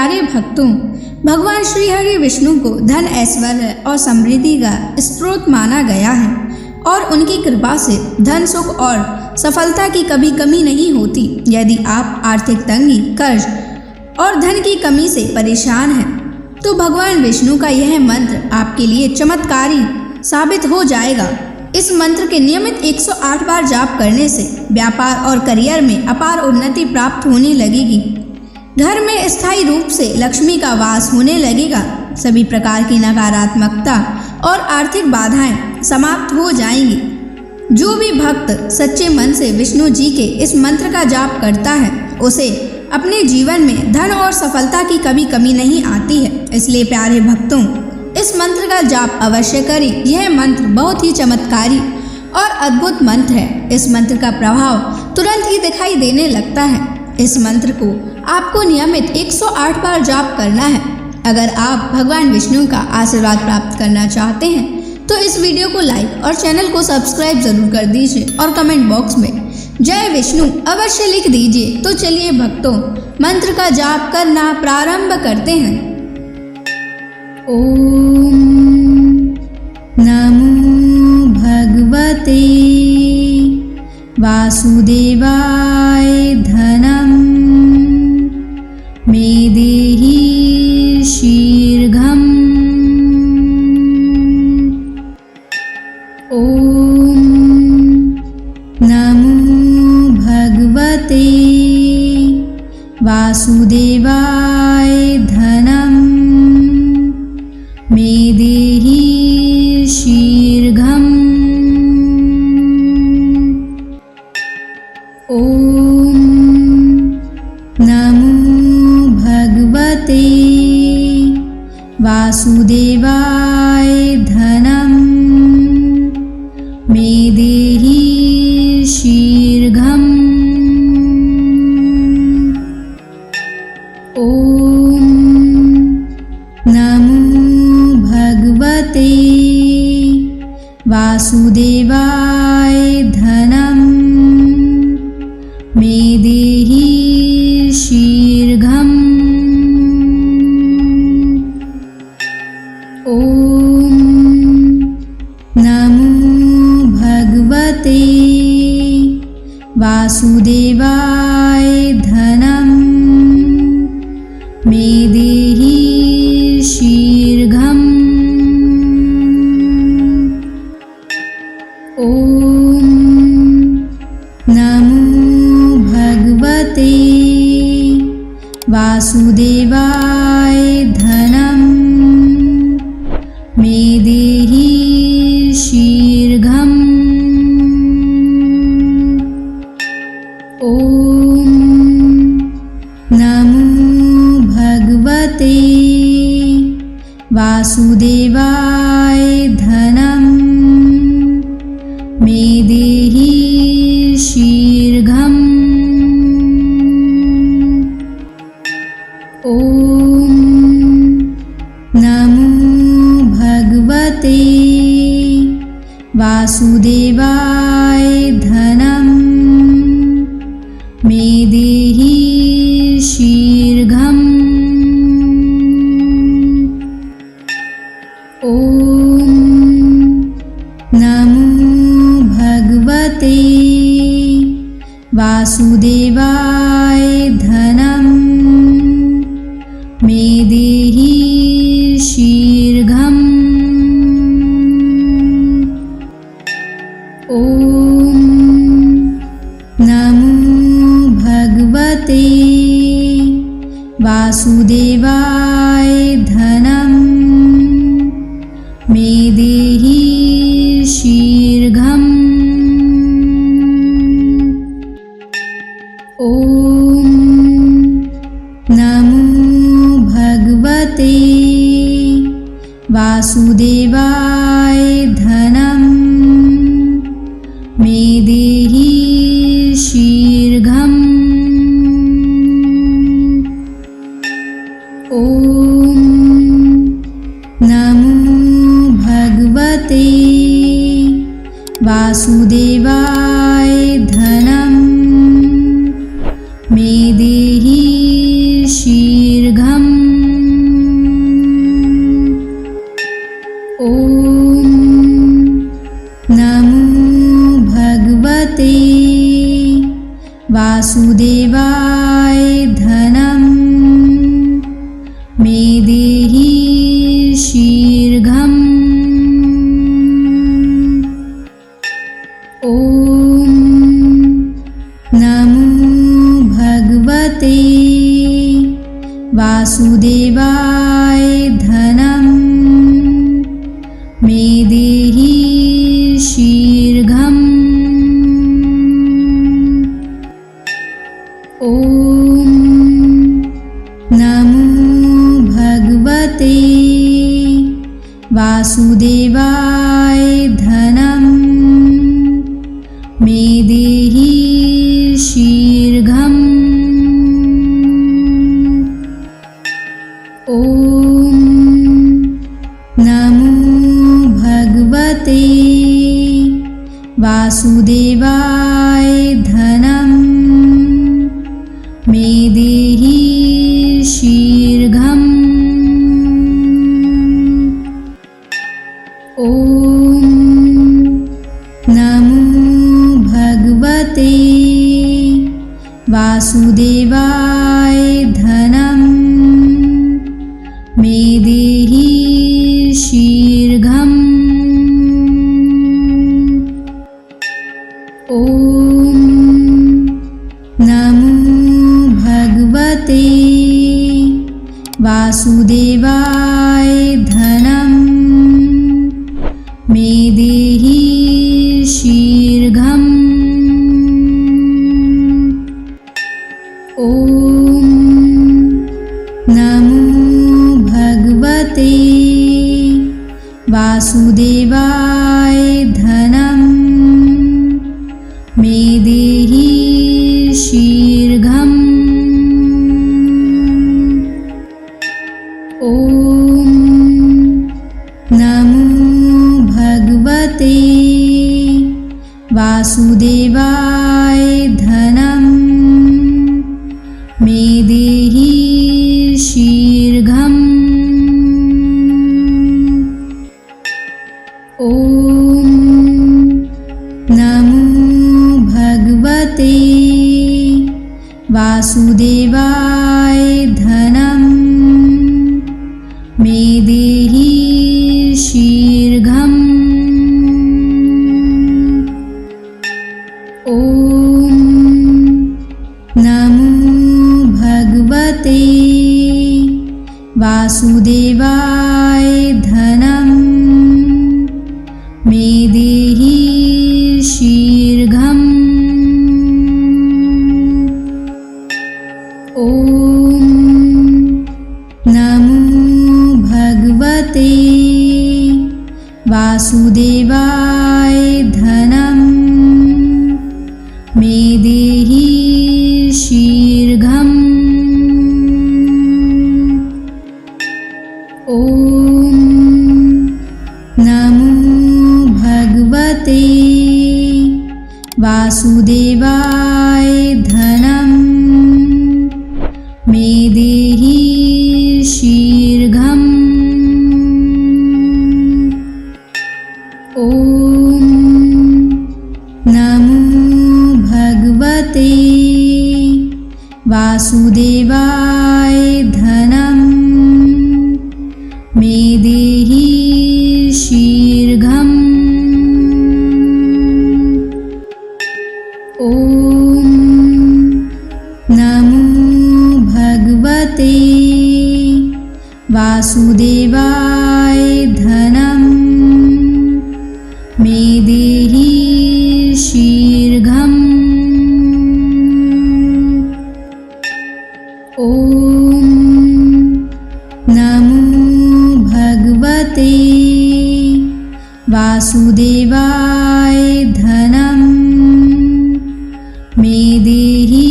प्यारे भक्तों, भगवान श्री हरि विष्णु को धन, ऐश्वर्य और समृद्धि का स्रोत माना गया है और उनकी कृपा से धन, सुख और सफलता की कभी कमी नहीं होती। यदि आप आर्थिक तंगी, कर्ज और धन की कमी से परेशान हैं, तो भगवान विष्णु का यह मंत्र आपके लिए चमत्कारी साबित हो जाएगा। इस मंत्र के नियमित 108 बार जाप करने से व्यापार और करियर में अपार उन्नति प्राप्त होने लगेगी। घर में स्थायी रूप से लक्ष्मी का वास होने लगेगा। सभी प्रकार की नकारात्मकता और आर्थिक बाधाएं समाप्त हो जाएंगी। जो भी भक्त सच्चे मन से विष्णु जी के इस मंत्र का जाप करता है, उसे अपने जीवन में धन और सफलता की कभी कमी नहीं आती है। इसलिए प्यारे भक्तों, इस मंत्र का जाप अवश्य करें। यह मंत्र बहुत ही चमत्कारी और अद्भुत मंत्र है। इस मंत्र का प्रभाव तुरंत ही दिखाई देने लगता है। इस मंत्र को आपको नियमित 108 बार जाप करना है। अगर आप भगवान विष्णु का आशीर्वाद प्राप्त करना चाहते हैं तो इस वीडियो को लाइक और चैनल को सब्सक्राइब जरूर कर दीजिए और कमेंट बॉक्स में जय विष्णु अवश्य लिख दीजिए। तो चलिए भक्तों, मंत्र का जाप करना प्रारंभ करते हैं। ओम नमो भगवते वासुदेवाय धनम मे देहि शीघ्रम्। ओम नमो भगवते वासुदेवाय धनम मे देहि शीघ्रम्। ओम नमो भगवते वासुदेवाय धनम मे देहि शीघ्रम्। ओम नमो भगवते वासुदेवाय धनम मे देहि शीघ्रम्। ओम नमो भगवते वासुदेवाय धनम मे देहि शीघ्रम्। ओम नमो भगवते वासुदेवाय धनम मे देहि शीघ्रम्। ओम नमो भगवते वासुदेवाय धनम मे देहि शीघ्रम्। ओम नमो भगवते वासुदेवाय धनम मे देहि शीघ्रम्। ओम नमो भगवते वासुदेवाय धनम मे देहि शीघ्रम्। ओम नमो भगवते वासुदेवाय धनम मे देहि शीघ्रम्। ओम नमो भगवते वासुदेवाय धनम मे देहि शीघ्रम्। ओम नमो भगवते वासुदेवाय धनम मे देहि शीघ्रम्। वासुदेवाय धनं मे देहि शीघ्रम्। ॐ नमो भगवते वासुदेवाय धनं मे देहि शीघ्रम्। ॐ नमो भगवते वासुदेवाय धनं मे देहि शीघ्रम्। ॐ नमो भगवते वासुदेवाय धनं मे देहि शीघ्रम्। ॐ नमो भगवते वासुदेवाय धनं मे देहि शीघ्रम्। ॐ नमो भगवते वासुदेवाय धनं मे देहि शीघ्रम्। ॐ नमो भगवते वासुदेवाय धनं मे देहि शीघ्रम्। ॐ नमो भगवते वासुदेवाय धनं मे देहि शीघ्रम्। ॐ नमो भगवते वासुदेवाय धनं मे देहि शीघ्रम्। ॐ नमो भगवते वासुदेवाय धनं मे देहि शीघ्रम्। ॐ नमो भगवते वासुदेवाय धनं मे देहि शीघ्रम्। ॐ नमो भगवते वासुदेवाय धनं मे देहि शीघ्रम्। ॐ नमो भगवते वासुदेवाय धनं मे देहि शीघ्रम्। ॐ नमो भगवते वासुदेवाय धनं मे देहि शीघ्रम्। ॐ नमो भगवते वासुदेवाय धनं मे देहि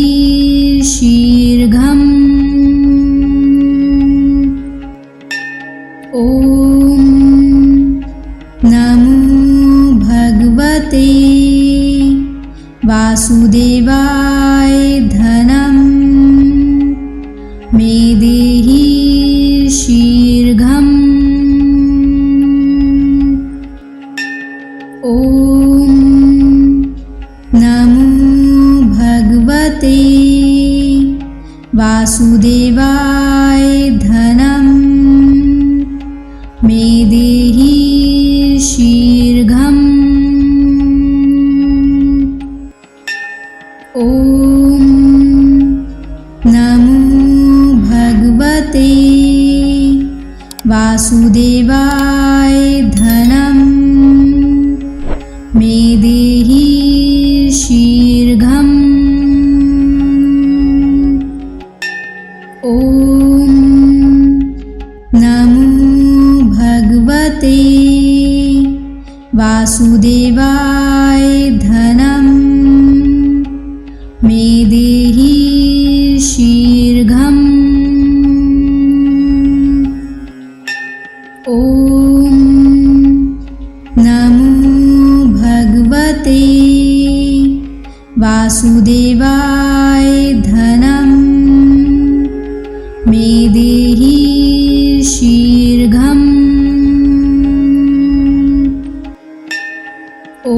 शीघ्रम्। ॐ नमो भगवते वासुदेवाय धनं मे देहि शीघ्रम्। ॐ नमो भगवते वासुदेवाय धनं मे देहि शीघ्रम्। ॐ नमो भगवते वासुदेवाय धनं मे देहि शीघ्रम्। ॐ नमो भगवते वासुदेवाय धनं मे देहि शीघ्रम्। ॐ नमो भगवते वासुदेवाय धनं मे देहि शीघ्रम्। ॐ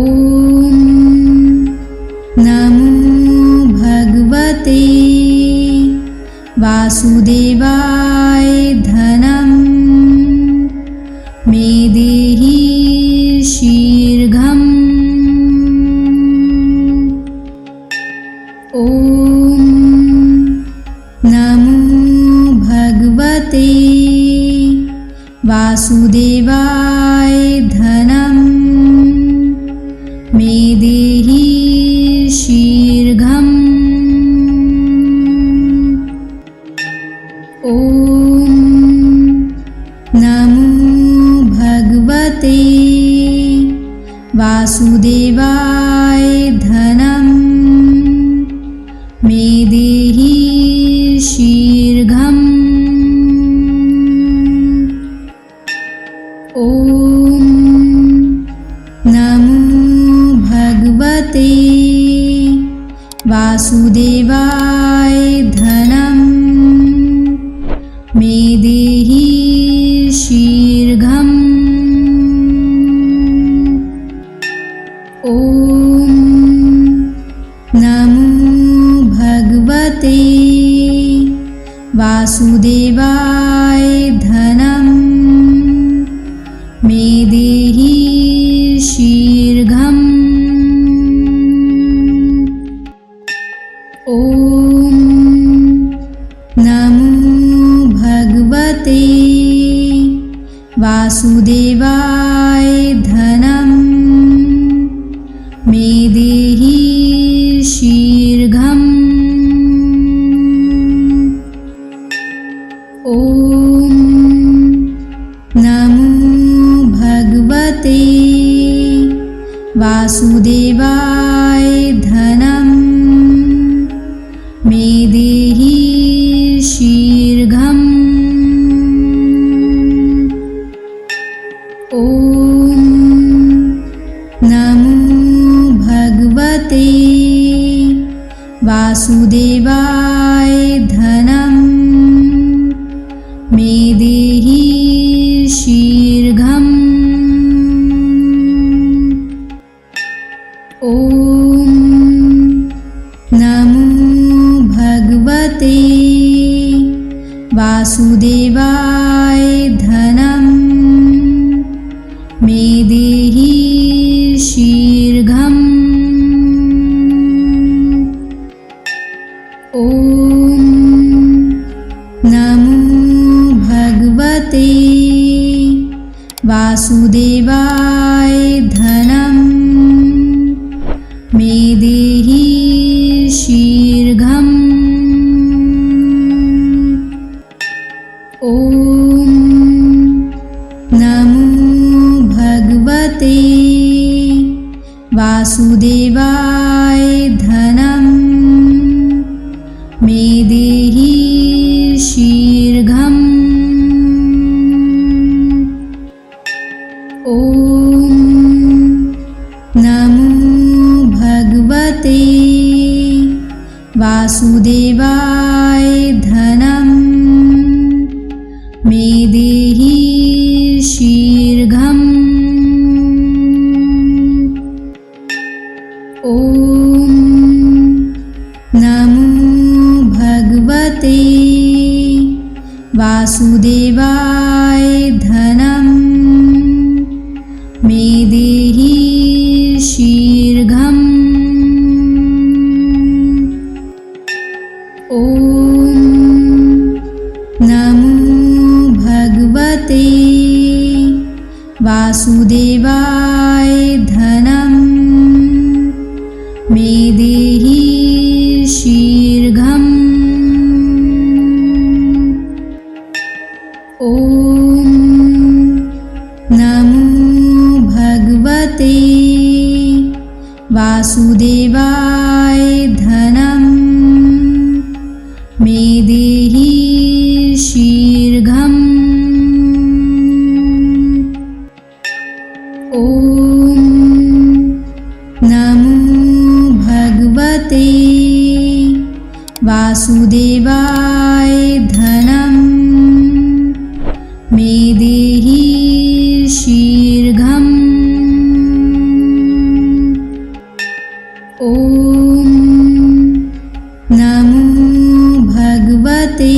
नमो भगवते वासुदेवाय धनं मे देहि शीघ्रम्। ॐ नमो भगवते वासुदेवाय धनं मे देहि शीघ्रम्। ॐ नमो भगवते वासुदेवाय धनं मे देहि शीघ्रम्। ॐ नमो भगवते वासुदेवाय धनं मे देहि शीघ्रम्। ॐ नमो भगवते वासुदेवाय धनं मे देहि शीघ्रम्। ॐ नमो भगवते वासुदेवाय धनं मे देहि शीघ्रम्। ॐ नमो भगवते वासुदेवाय धनं मे देहि शीघ्रम्। ॐ नमो भगवते वासुदेवाय धनं मे देहि शीघ्रम्। ॐ नमो भगवते वासुदेवाय धनं मे देहि शीघ्रम्। ॐ नमो भगवते वासुदेवाय धनं मे देहि शीघ्रम्। ॐ नमो भगवते वासुदेवाय धनं मे देहि शीघ्रम्। ॐ नमो भगवते वासुदेवाय धनं मे देहि शीघ्रम्। ॐ नमो भगवते वासुदेवाय धनं मे देहि शीघ्रम्। ॐ नमो भगवते वासुदेवाय धनं मे देहि शीघ्रम्। ॐ नमो भगवते वासुदेवाय धनं मे देहि शीघ्रम्। ॐ नमो भगवते वासुदेवाय धनं मे देहि शीघ्रम्। ॐ नमो भगवते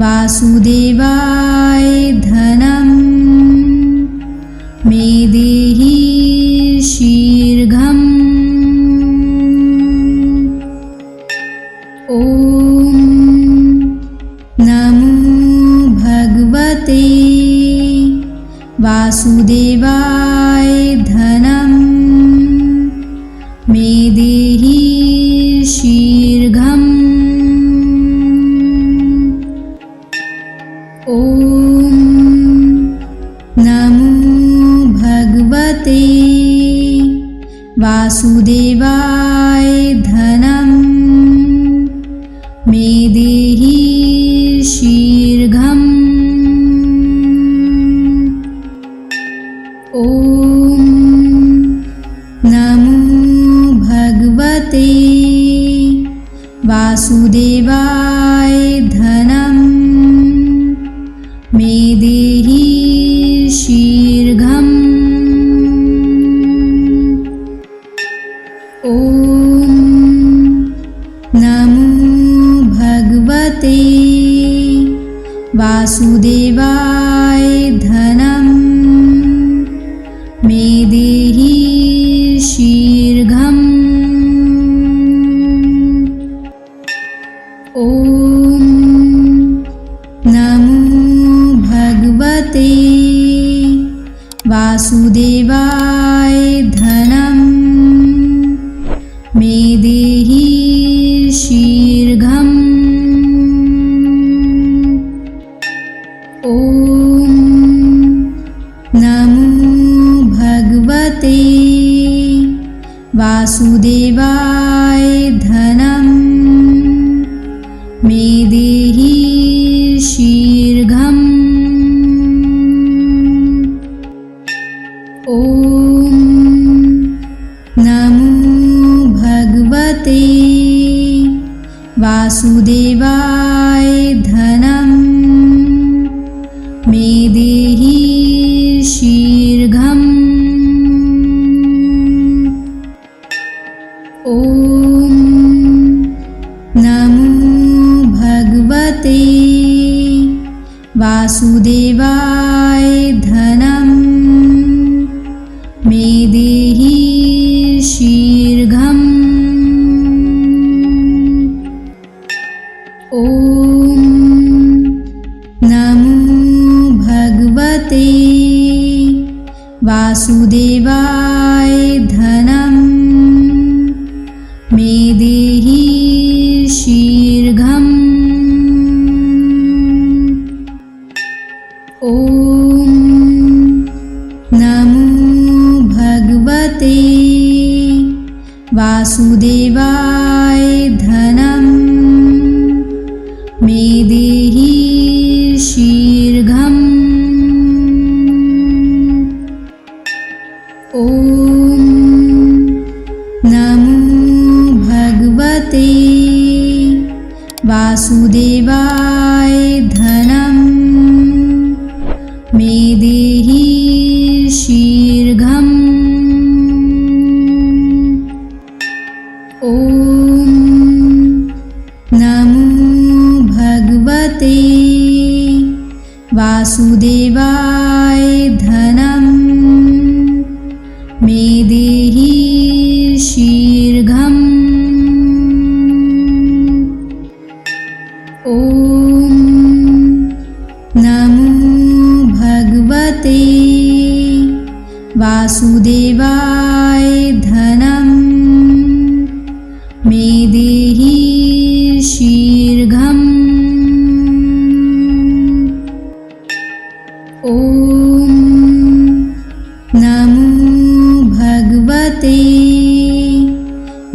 वासुदेवाय धनं मे देहि शीघ्रम्। ॐ नमो भगवते वासुदेवाय धनं मे देहि शीघ्रम्। ॐ नमो भगवते वासुदेवाय धनं मे देहि शीघ्रम्। ॐ नमो भगवते वासुदेवाय धनं मे देहि शीघ्रम्। ॐ नमो भगवते वासुदेवाय धनं मे देहि शीघ्रम्। ॐ नमो भगवते वासुदेवाय धनं मे देहि शीघ्रम्। ॐ नमो भगवते वासुदेवाय धनं मे देहि शीघ्रम्। ॐ नमो भगवते वासुदेवाय धनं मे देहि शीघ्रम्। ॐ नमो भगवते वासुदेवाय धनं मे देहि शीघ्रम्। ॐ नमो भगवते वासुदेवाय धनं मे देहि शीघ्रम्। ॐ नमो भगवते वासुदेवाय धनं मे देहि शीघ्रम्। ॐ नमो भगवते वासुदेवाय धनं मे देहि शीघ्रम्। ॐ नमो भगवते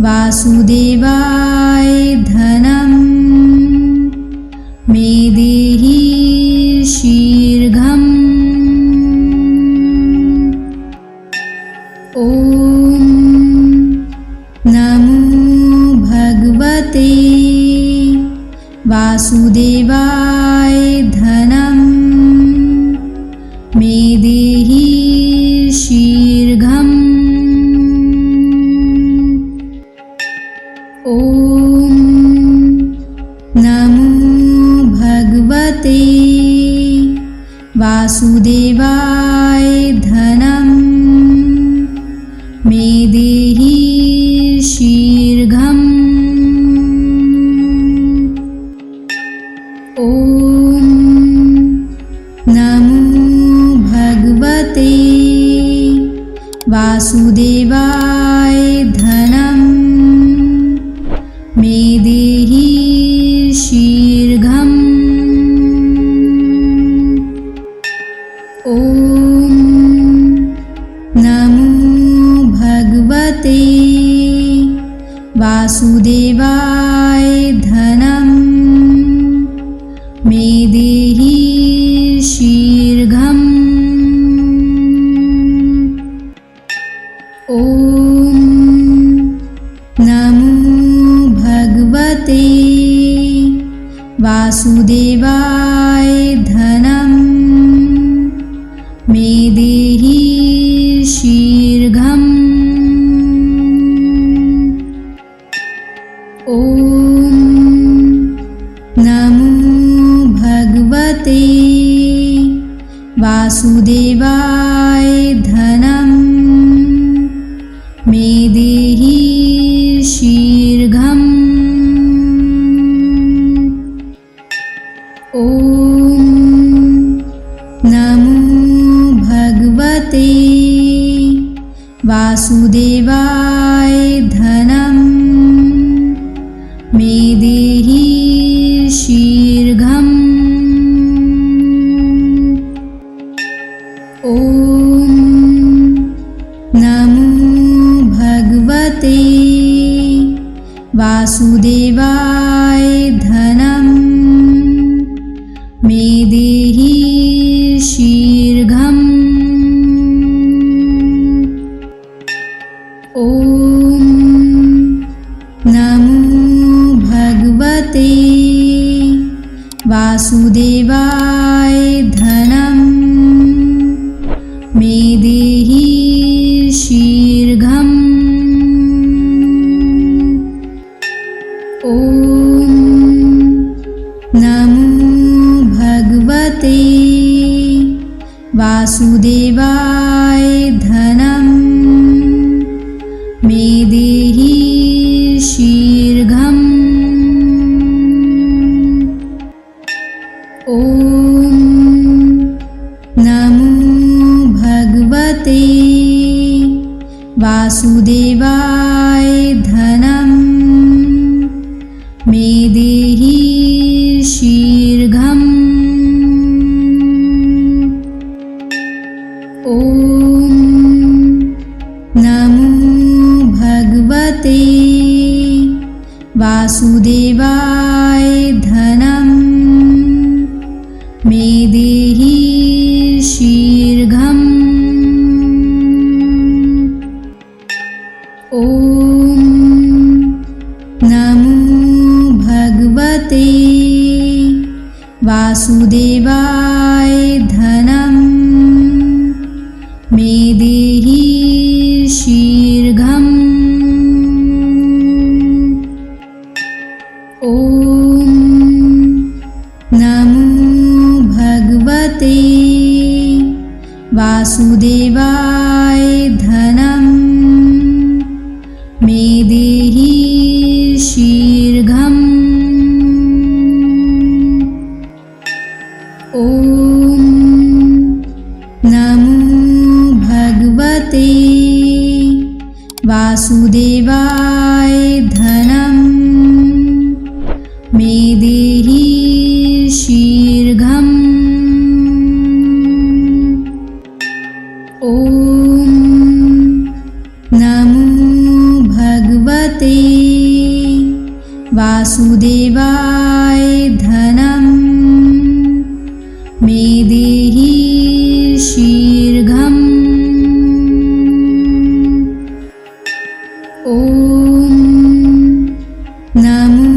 वासुदेवाय धनं मे देहि शीघ्रम्। ॐ नमो भगवते वासुदेवाय धनं मे देहि शीघ्रम्। ॐ नमो भगवते वासुदेवाय धनं मे देहि शीघ्रम्। ॐ नमो भगवते वासुदेवाय धनं मे देहि शीघ्रम्। ॐ नमो भगवते वासुदेवाय धनं मे देहि शीघ्रम्। ॐ नमो भगवते वासुदेवाय धनं मे देहि शीघ्रम्। ॐ नमो भगवते वासुदेवाय धनं मे देहि शीघ्रम्। ॐ नमो भगवते वासुदेवाय धनं मे देहि शीघ्रम्। ॐ नमो भगवते वासुदेवाय धनं मे देहि शीघ्रम्। ॐ नमो भगवते वासुदेवाय धनं मे देहि शीघ्रम्। ॐ नमो भगवते वासुदेवाय धनं मे देहि शीघ्रम्। ॐ नमो भगवते वासुदेवाय धनं मे देहि शीघ्रम्। ॐ नमो भगवते वासुदेवाय धनं मे देहि शीघ्रम्। ॐ नमो भगवते वासुदेवाय धनं मे देहि शीघ्रम्। ॐ नमो भगवते वासुदेवाय धनं मे देहि शीघ्रम्। ॐ नमो भगवते वासुदेवाय धनं मे देहि शीघ्रम्। ॐ नमो भगवते वासुदेवाय धनं मे देहि शीघ्रम्। ॐ नमो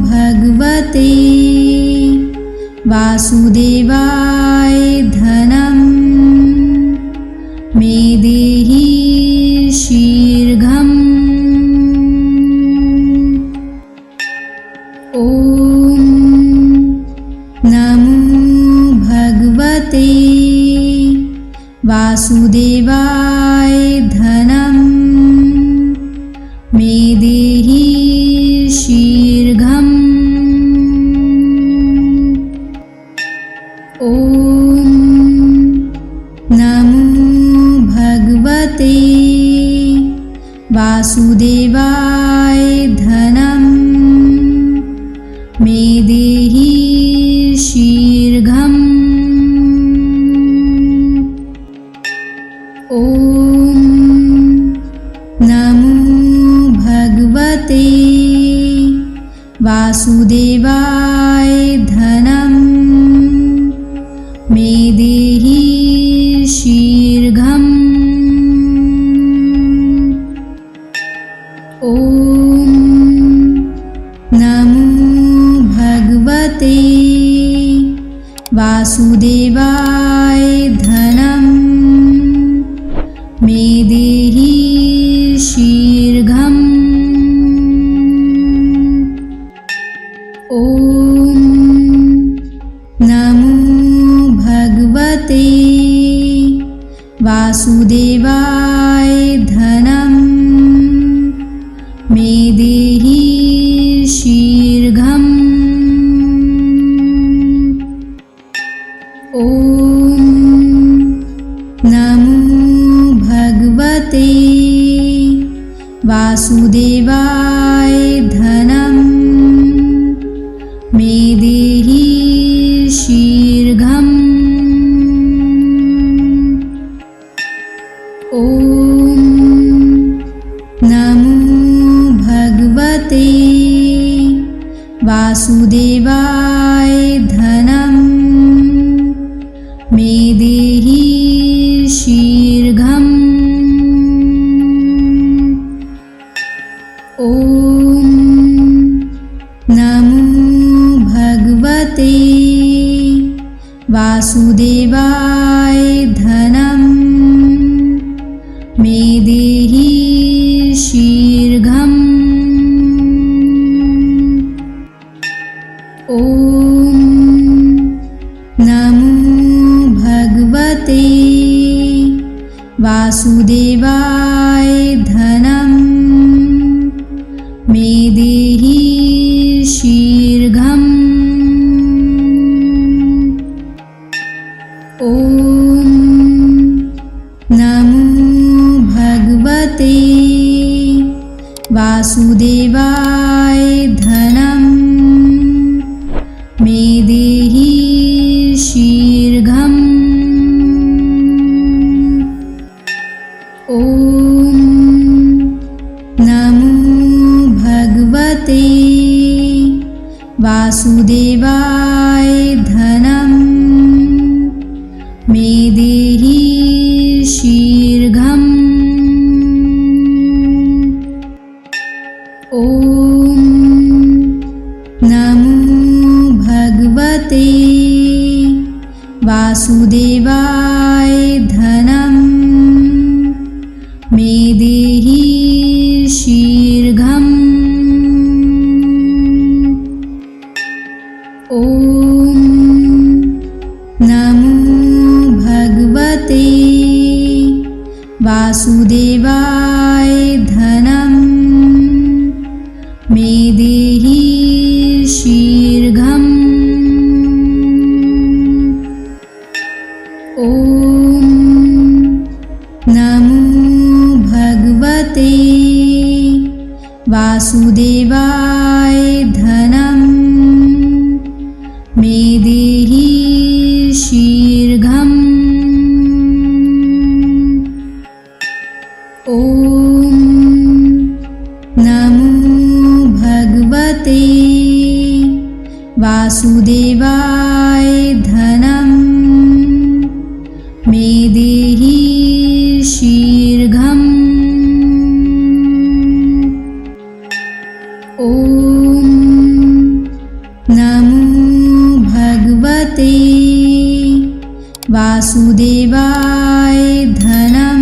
भगवते वासुदेवाय धनं मे देहि शीघ्रम्। ॐ नमो भगवते वासुदेवाय धनं मे देहि शीघ्रम्। ॐ नमो भगवते वासुदेवाय धनं मे देहि शीघ्रम्। ॐ नमो भगवते वासुदेवाय धनं मे देहि शीघ्रम्। ॐ नमो भगवते वासुदेवाय धनं मे देहि शीघ्रम्। ॐ नमो भगवते वासुदेवाय धनं मे देहि शीघ्रम्। ॐ नमो भगवते वासुदेवाय धनं मे देहि शीघ्रम्। ॐ नमो भगवते वासुदेवाय धनं मे देहि शीघ्रम्। ॐ नमो भगवते वासुदेवाय धनं मे देहि शीघ्रम्। ॐ नमो भगवते वासुदेवाय धनं मे देहि शीघ्रम्। ॐ नमो भगवते वासुदेवाय धनं मे देहि शीघ्रम्। ॐ नमो भगवते वासुदेवाय धनं मे देहि शीघ्रम्। ॐ नमो भगवते वासुदेवाय धनं मे देहि शीघ्रम्। ॐ नमो भगवते वासुदेवाय धनं मे देहि शीघ्रम्। ॐ नमो भगवते वासुदेवाय धनं मे देहि शीघ्रम्। ॐ नमो भगवते वासुदेवाय धनं मे देहि शीघ्रम्। ॐ नमो भगवते वासुदेवाय धनं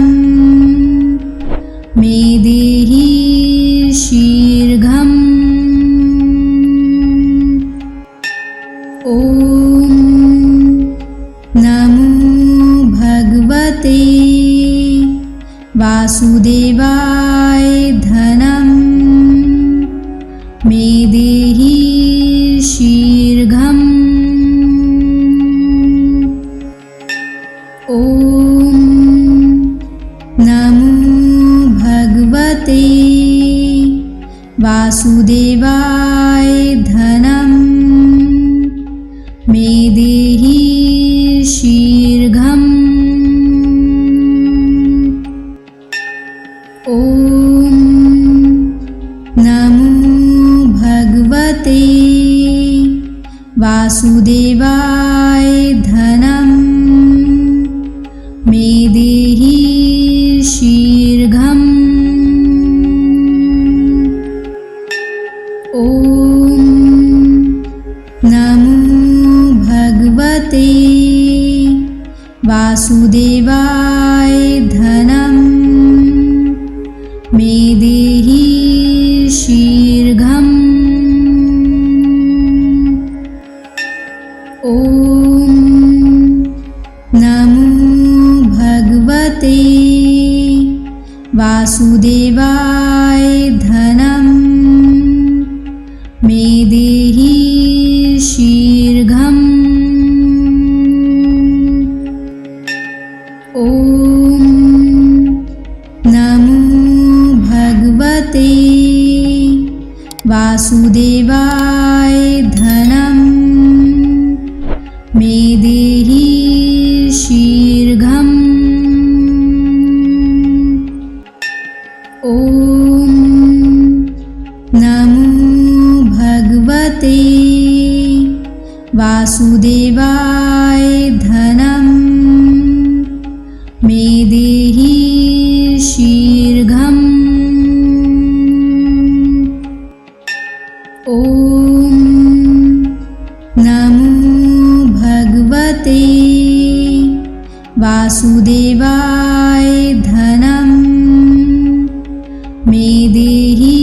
मे देहि शीघ्रम्। ॐ नमो भगवते वासुदेवाय धनं मे देहि शीघ्रम्। ॐ नमो भगवते वासुदेवाय धनं मे देहि शीघ्रम्। ॐ नमो भगवते वासुदेवाय धनं मे देहि शीघ्रम्। ॐ नमो भगवते वासुदेवाय धनं मे देहि शीघ्रम्। ॐ नमो भगवते वासुदेवाय धनं मे देहि शीघ्रम्। ॐ नमो भगवते वासुदेवाय धनं मे देहि शीघ्रम्। ॐ नमो भगवते वासुदेवाय धनं मे देहि शीघ्रम्। ॐ नमो भगवते वासुदेवाय धनं मे देहि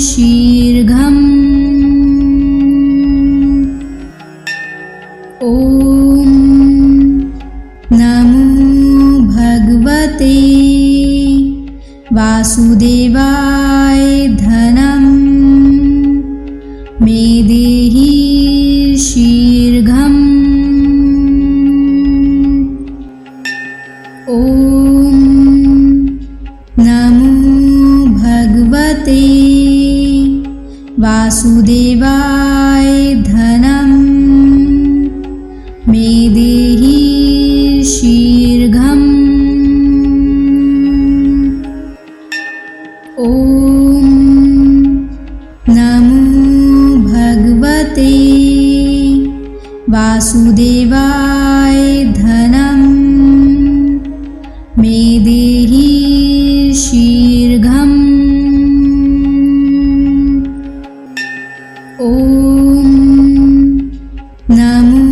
शीघ्रम्। ॐ नमो भगवते वासुदेवाय धनं मे देहि शीघ्रम्। ॐ नमो भगवते वासुदेवाय धनं मे देहि शीघ्रम्। ॐ नमो भगवते वासुदेवाय धनं मे देहि शीघ्रम्। ॐ नमो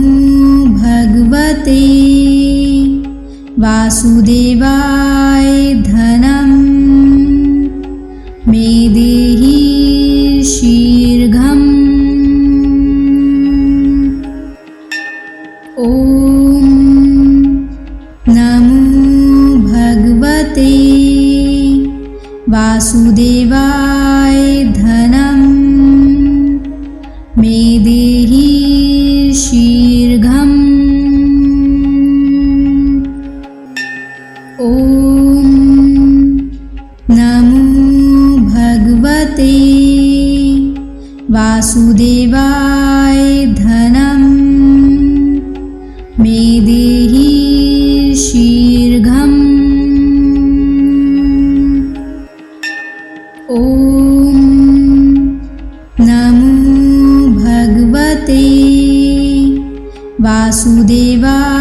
भगवते वासुदेवाय धनं मे देहि शीघ्रम्। ॐ नमो भगवते वासुदेवाय धनं मे देहि शीघ्रम्। ॐ नमो भगवते वासुदेवाय धनं मे देहि शीघ्रम्। ॐ नमो वासुदेवाय